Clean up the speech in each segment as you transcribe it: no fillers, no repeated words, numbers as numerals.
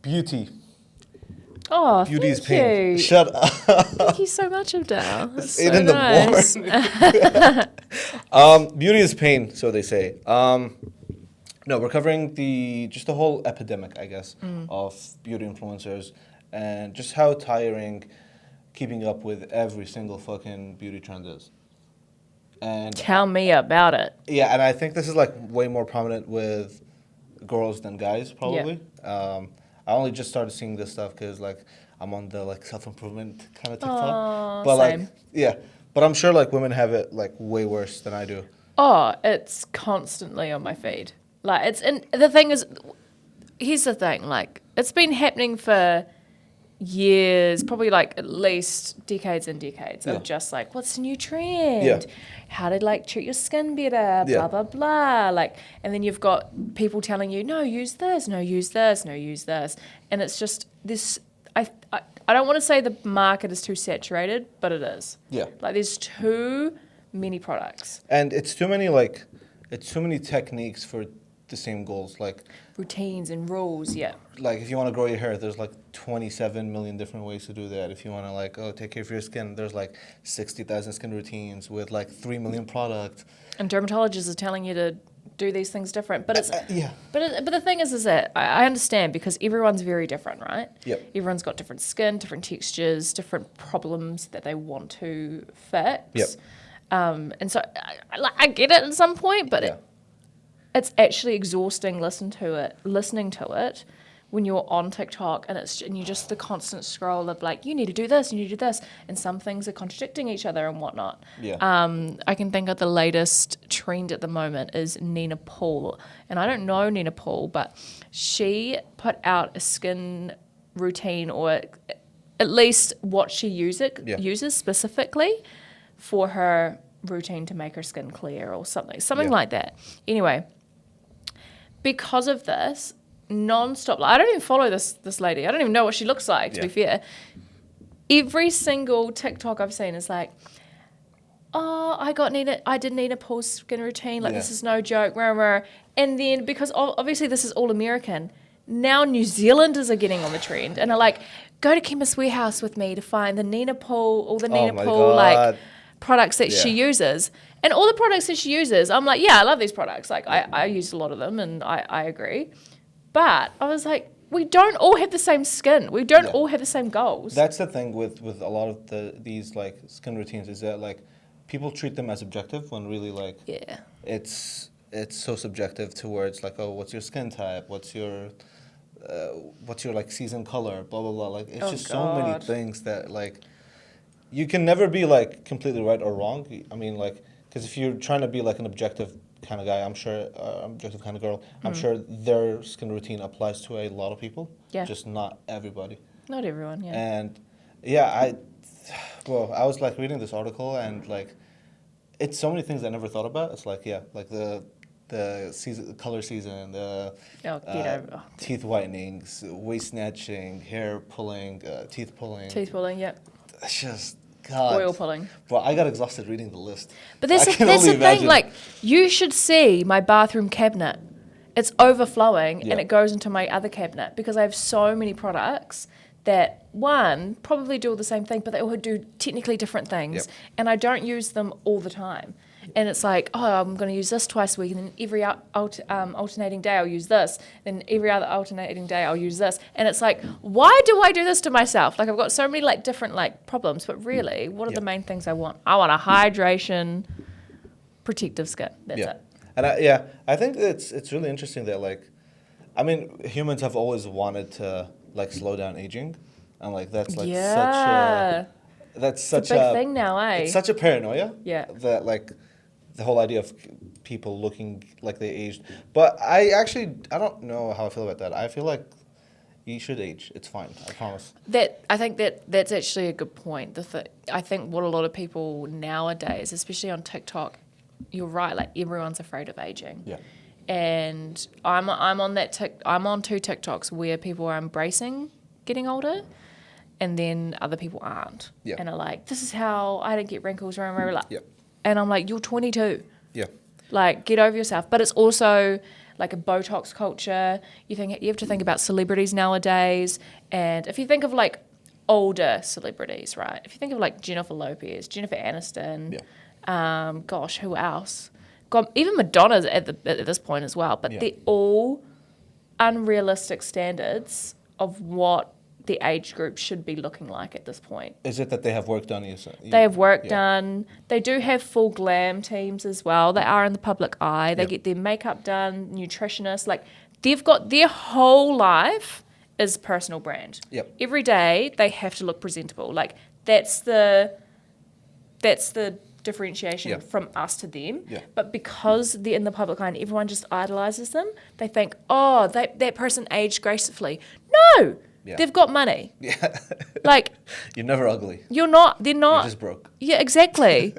Beauty. Oh, Beauty is thank pain. you. Shut up. Thank you so much, Abdel. That's Ain't so in the nice. Beauty is pain, so they say. No, we're covering just the whole epidemic, I guess, of beauty influencers and just how tiring keeping up with every single fucking beauty trend is. And Tell me about it. yeah, and I think this is like way more prominent with girls than guys, probably. I only just started seeing this stuff because like I'm on the like self improvement kind of TikTok, Oh, but same. like yeah, but I'm sure like women have it like way worse than I do. Oh, it's constantly on my feed. Like and the thing is, here's the thing. Like it's been happening for years, probably like at least decades and decades Yeah. of just like, what's the new trend? Yeah. How to like treat your skin better, Yeah. blah, blah, blah. Like, and then you've got people telling you, no, use this, no, use this, no, use this. And it's just this, I don't want to say the market is too saturated, but it is. Yeah. Like there's too many products. And it's too many techniques for the same goals. Routines and rules, yeah. Like if you want to grow your hair, there's like 27 million different ways to do that. If you want to like take care of your skin, there's like 60,000 skin routines with like 3 million products. And dermatologists are telling you to do these things different, but it's yeah. But the thing is that I understand because everyone's very different, right? Yep. Everyone's got different skin, different textures, different problems that they want to fix. Yep. And so I get it at some point, but Yeah. it's actually exhausting listening to it when you're on TikTok and you just the constant scroll of like, you need to do this, you need to do this, and some things are contradicting each other and whatnot. Yeah. I can think of the latest trend at the moment is Nina Paul, and I don't know Nina Paul, but she put out a skin routine, or at least what she uses specifically for her routine to make her skin clear or something like that. Anyway, because of this, non-stop, like, I don't even follow this lady. I don't even know what she looks like, to be fair. Every single TikTok I've seen is like, oh, I did Nina Paul's skin routine. Like, this is no joke. Rah, rah. And then, because obviously this is all American, now New Zealanders are getting on the trend and are like, go to Chemist Warehouse with me to find the Nina Paul, all the Nina Paul, like, products that she uses. And all the products that she uses, I'm like, yeah, I love these products. Like, I use a lot of them and I agree. But I was like, we don't all have the same skin. We don't all have the same goals. That's the thing with a lot of these like skin routines is that like people treat them as objective when really like it's so subjective towards like, oh, what's your skin type? What's your like season color? Blah blah blah. Like it's just so many things that like you can never be like completely right or wrong. I mean like because if you're trying to be like an objective kind of guy, I'm sure, objective kind of girl, I'm sure their skin routine applies to a lot of people. Yeah. Just not everybody. Not everyone, yeah. And yeah, I was like reading this article and like, it's so many things I never thought about. It's like, like the season, color season, the teeth whitenings, waist snatching, hair pulling, teeth pulling. Teeth pulling, yeah. It's just, God. Oil pulling. Well, I got exhausted reading the list. But that's the thing, like, you should see my bathroom cabinet. It's overflowing and it goes into my other cabinet because I have so many products that, one, probably do all the same thing, but they all do technically different things. Yep. And I don't use them all the time. And it's like, oh, I'm going to use this twice a week, and then every alternating day I'll use this, then every other alternating day I'll use this. And it's like, why do I do this to myself? Like, I've got so many like different like problems, but really, what are the main things I want? I want a hydration, protective skin. That's it. And I think it's really interesting that like, I mean, humans have always wanted to like slow down aging, and like that's like such a big thing now, eh? It's such a paranoia. Yeah. That like the whole idea of people looking like they aged. But I don't know how I feel about that. I feel like you should age. It's fine. I promise. I think that's actually a good point. I think what a lot of people nowadays, especially on TikTok, you're right. Like everyone's afraid of aging. Yeah. And I'm on two TikToks where people are embracing getting older, and then other people aren't. Yeah. And are like, this is how I don't get wrinkles. Yeah. And I'm like, you're 22. Yeah. Like, get over yourself. But it's also like a Botox culture. You have to think about celebrities nowadays. And if you think of like older celebrities, right? If you think of like Jennifer Lopez, Jennifer Aniston, gosh, who else? God, even Madonna's at this point as well. But they're all unrealistic standards of what the age group should be looking like at this point. Is it that they have work done? They have work done. They do have full glam teams as well. They are in the public eye. They get their makeup done, nutritionists. Like, they've got their whole life is personal brand. Yep. Every day they have to look presentable. Like, that's the differentiation from us to them. Yeah. But because they're in the public eye and everyone just idolizes them, they think, oh, that person aged gracefully. No! Yeah. They've got money. Yeah. Like, you're never ugly. they're not. You're just broke. Yeah, exactly.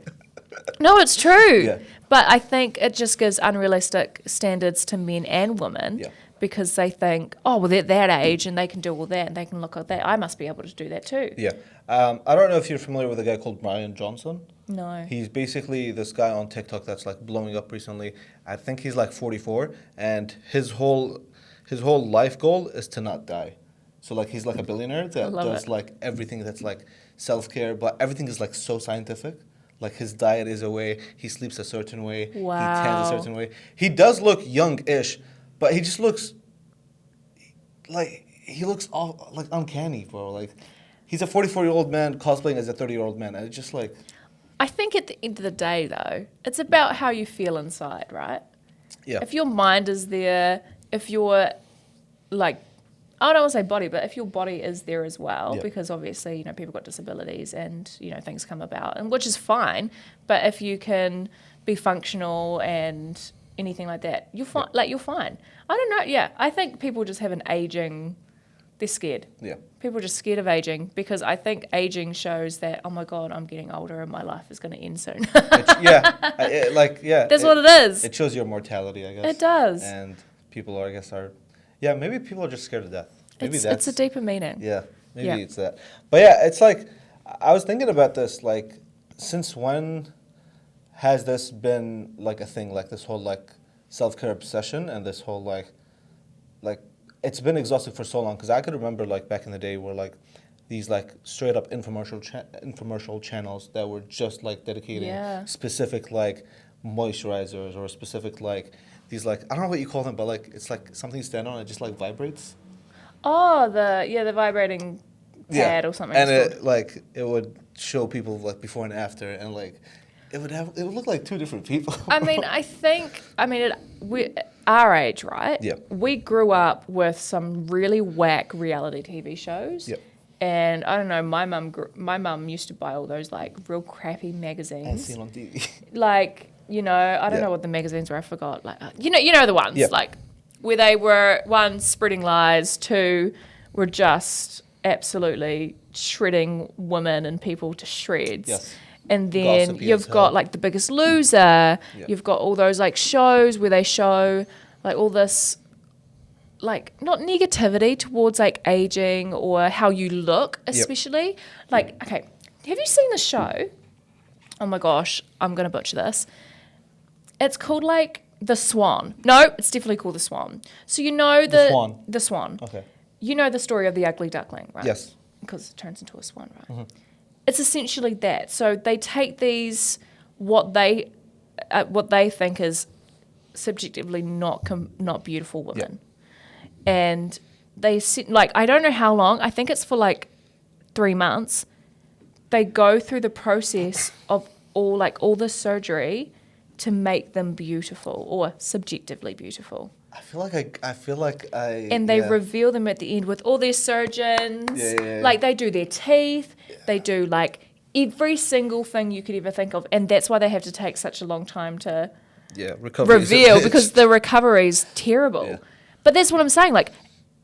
No, it's true. Yeah. But I think it just gives unrealistic standards to men and women because they think, oh, well, they're at that age and they can do all that and they can look like that. I must be able to do that too. Yeah. I don't know if you're familiar with a guy called Brian Johnson. No. He's basically this guy on TikTok that's like blowing up recently. I think he's like 44, and his whole life goal is to not die. So like he's like a billionaire that does like everything that's like self-care, but everything is like so scientific. Like his diet is a way, he sleeps a certain way, he tans a certain way. He does look young-ish, but he just looks like he looks all like uncanny, bro. Like he's a 44-year-old man cosplaying as a 30-year-old man, and it's just like. I think at the end of the day, though, it's about how you feel inside, right? Yeah. If your mind is there, if you're like, I don't want to say body, but if your body is there as well, because obviously, you know, people got disabilities and, you know, things come about, and which is fine. But if you can be functional and anything like that, you're fine. Like, you're fine. I don't know. Yeah. I think people just have an aging, they're scared. Yeah. People are just scared of aging because I think aging shows that, oh my God, I'm getting older and my life is going to end soon. That's what it is. It shows your mortality, I guess. It does. And people are, I guess, maybe people are just scared of death. Maybe it's a deeper meaning. Yeah, maybe it's that. But yeah, it's like, I was thinking about this, like, since when has this been like a thing, like this whole like self-care obsession and this whole like it's been exhausting for so long, because I could remember like back in the day where like these like straight up infomercial channels that were just like dedicating specific like moisturizers or specific like these like, I don't know what you call them, but like it's like something you stand on and it just like vibrates. Oh, the vibrating pad or something. And it would show people like before and after, and like it would look like two different people. Our age, right? Yeah. We grew up with some really whack reality TV shows. Yep. And I don't know, my mum used to buy all those like real crappy magazines. As seen on TV. Like, you know, I don't know what the magazines were. I forgot. Like, you know the ones like where they were, one, spreading lies, two, were just absolutely shredding women and people to shreds. Yes. And then Gossipy you've got like The Biggest Loser. Yep. You've got all those like shows where they show like all this, like, not negativity towards like aging or how you look, especially. Yep. Like, okay, have you seen the show? Oh my gosh, I'm going to butcher this. It's called like The Swan. No, it's definitely called The Swan. So you know The Swan. The Swan. Okay. You know the story of the ugly duckling, right? Yes. Because it turns into a swan, right? Mm-hmm. It's essentially that. So they take these, what they think is subjectively not beautiful women, and they sit, like, I don't know how long. I think it's for like 3 months. They go through the process of all the surgery to make them beautiful or subjectively beautiful. I feel like I. And they reveal them at the end with all their surgeons. Like, they do their teeth. Yeah. They do, like, every single thing you could ever think of. And that's why they have to take such a long time to reveal, because the recovery's terrible. Yeah. But that's what I'm saying. Like,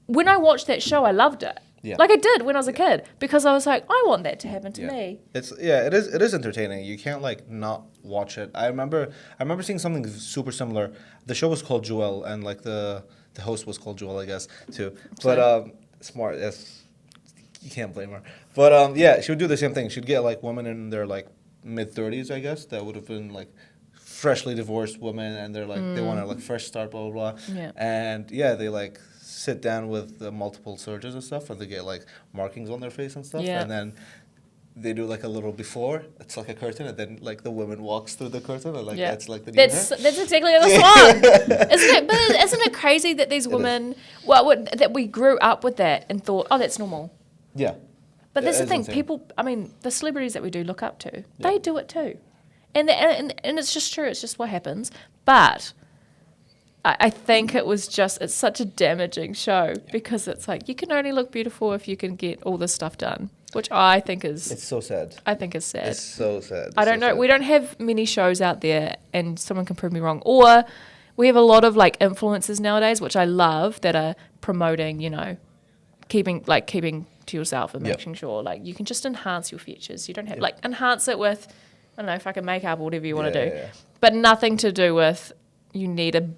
when I watched that show, I loved it. Yeah. Like I did when I was a kid, because I was like, I want that to happen to me. It is entertaining. You can't like not watch it. I remember seeing something super similar. The show was called Joelle, and like the host was called Joelle, I guess, too. But smart, yes. You can't blame her. But she would do the same thing. She'd get like women in their like mid-30s, I guess, that would have been like freshly divorced women, and they're like they want to like fresh start, blah blah blah. Yeah. And yeah, they like sit down with multiple surgeons and stuff, and they get like markings on their face and stuff, Yeah. and then they do like a little before. It's like a curtain, and then like the woman walks through the curtain, and like that's like the new that's hair. that's exactly the song, isn't it? But isn't it crazy that these women, that we grew up with that and thought, oh, that's normal. Yeah. But that's the It's thing. insane. People, I mean, the celebrities that we do look up to, they do it too, and it's just true. It's just what happens. But I think it's such a damaging show because it's like you can only look beautiful if you can get all this stuff done, which I think is It's so sad. I think is sad. It's so sad. I don't know. We don't have many shows out there, and someone can prove me wrong. Or we have a lot of like influencers nowadays, which I love, that are promoting, keeping to yourself and making sure like you can just enhance your features. You don't have like enhance it with, I don't know, fucking makeup or whatever you want to do, but nothing to do with you need to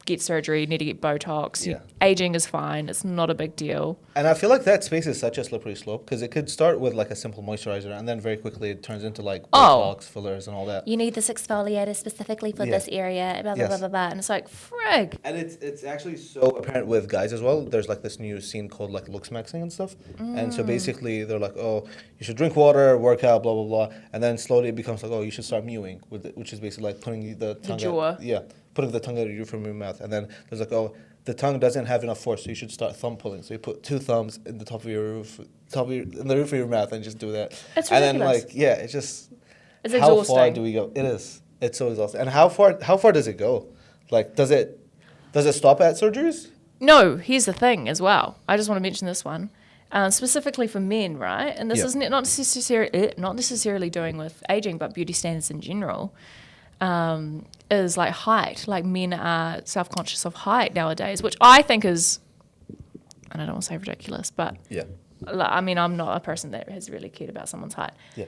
get surgery, you need to get Botox. Yeah. Aging is fine. It's not a big deal. And I feel like that space is such a slippery slope because it could start with like a simple moisturizer and then very quickly it turns into like Botox, fillers, and all that. You need this exfoliator specifically for this area, blah, blah, Yes. blah, blah, blah. And it's like, frig. And it's actually so apparent with guys as well. There's like this new scene called like looks maxing and stuff. And so basically they're like, oh, you should drink water, work out, blah, blah, blah. And then slowly it becomes like, oh, you should start mewing, which is basically like putting the tongue jaw. putting the tongue out of your from your mouth. And then there's like, oh, the tongue doesn't have enough force, so you should start thumb pulling. So you put 2 thumbs in the top of your roof, in the roof of your mouth, and just do that. It's and then ridiculous. like, it's just It's how far exhausting. do we go? It is. It's so exhausting. And how far does it go? Like, does it stop at surgeries? No, here's the thing as well. I just want to mention this one. Specifically for men, right? And this isn't not necessarily doing with aging, but beauty standards in general. Is like height. Like men are self-conscious of height nowadays, which I think is, and I don't want to say ridiculous, but I mean, I'm not a person that has really cared about someone's height. Yeah.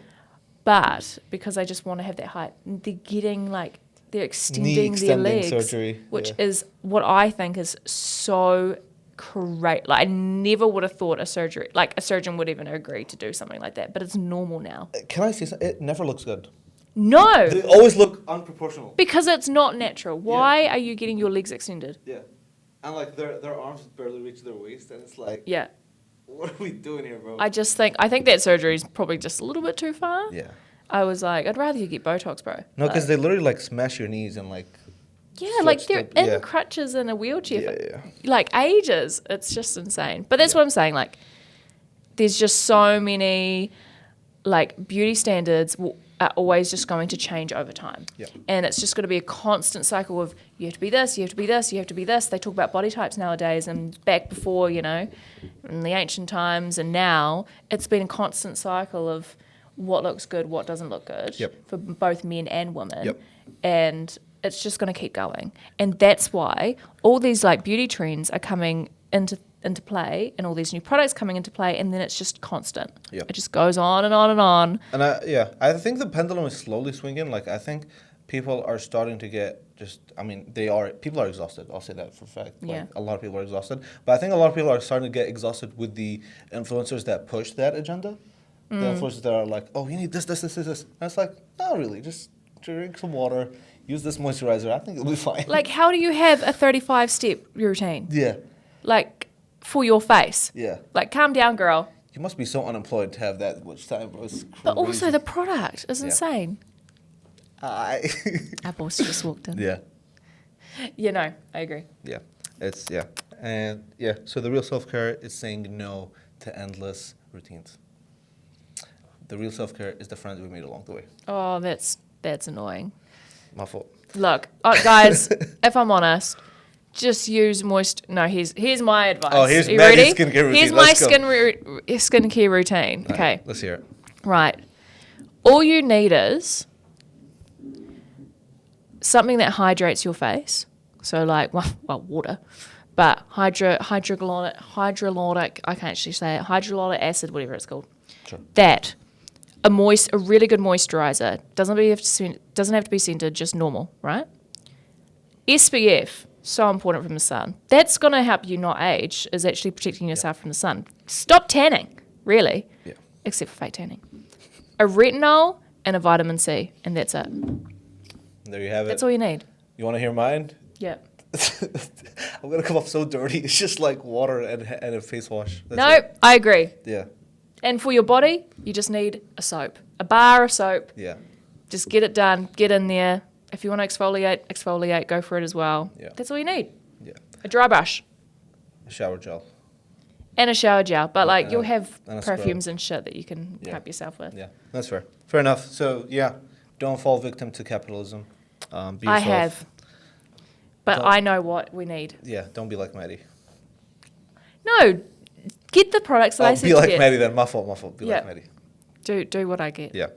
But because I just want to have that height, they're extending their legs, surgery, which is what I think is so great. Like I never would have thought a surgeon would even agree to do something like that, but it's normal now. Can I say something? It never looks good. No, They always look unproportional. because it's not natural. Why are you getting your legs extended? Yeah. And like their arms barely reach their waist, and it's like, Yeah, what are we doing here, bro? I think that surgery is probably just a little bit too far. Yeah. I was like, I'd rather you get Botox, bro. No, because they literally like smash your knees and like. Yeah, like stretch they're the- in crutches in a wheelchair Yeah, for like ages. It's just insane. But that's what I'm saying. Like, there's just so many like beauty standards are always just going to change over time. Yeah. And it's just going to be a constant cycle of you have to be this, you have to be this, you have to be this. They talk about body types nowadays, and back before, in the ancient times and now, it's been a constant cycle of what looks good, what doesn't look good for both men and women. Yep. And it's just going to keep going. And that's why all these like beauty trends are coming into play, and all these new products coming into play, and then it's just constant. Yeah. It just goes on and on and on. And I think the pendulum is slowly swinging. Like I think people are starting to get people are exhausted. I'll say that for a fact. Like, Yeah. a lot of people are exhausted. But I think a lot of people are starting to get exhausted with the influencers that push that agenda. The influencers that are like, oh, you need this. And it's like, no, really, just drink some water, use this moisturizer. I think it'll be fine. Like, how do you have a 35-step routine? Yeah. Like, for your face? Yeah. Like, calm down, girl. You must be so unemployed to have that much time, bro. It's But also, crazy. the product is insane. Our boss just walked in. Yeah. I agree. Yeah. And so the real self-care is saying no to endless routines. The real self-care is the friends we made along the way. Oh, that's annoying. My fault. Look, guys, if I'm honest, just use here's my advice. Oh, here's Are you Maddie's ready? skincare routine. Here's Let's my go. skincare routine. All Okay. right, let's hear it. Right. All you need is something that hydrates your face. So like, water. But hydrolonic, I can't actually say it, hydrolonic acid, whatever it's called. Sure. That. A really good moisturizer. Doesn't have to be scented, just normal, right? SPF, so important from the sun. That's going to help you not age, is actually protecting yourself from the sun. Stop tanning, really. Yeah. Except for fake tanning. A retinol and a vitamin C, and that's it. There you have it. That's all you need. You want to hear mine? Yeah. I'm gonna come off so dirty. It's just like water and a face wash. That's No, it. I agree. Yeah. And for your body, you just need a soap. A bar of soap. Yeah. Just get it done. Get in there. If you want to exfoliate, go for it as well. Yeah. That's all you need. Yeah. A dry brush. A shower gel. And a shower gel. But like you'll have and a scrub. perfumes and shit that you can Yeah. help yourself with. Yeah. That's fair. Fair enough. So yeah, don't fall victim to capitalism. Be yourself. I have. But Don't- I know what we need. Yeah. Don't be like Maddie. No, get the products that I Oh, said be like to get. Maddie then. My fault. Be Yeah. like Maddie. Do what I get. Yeah.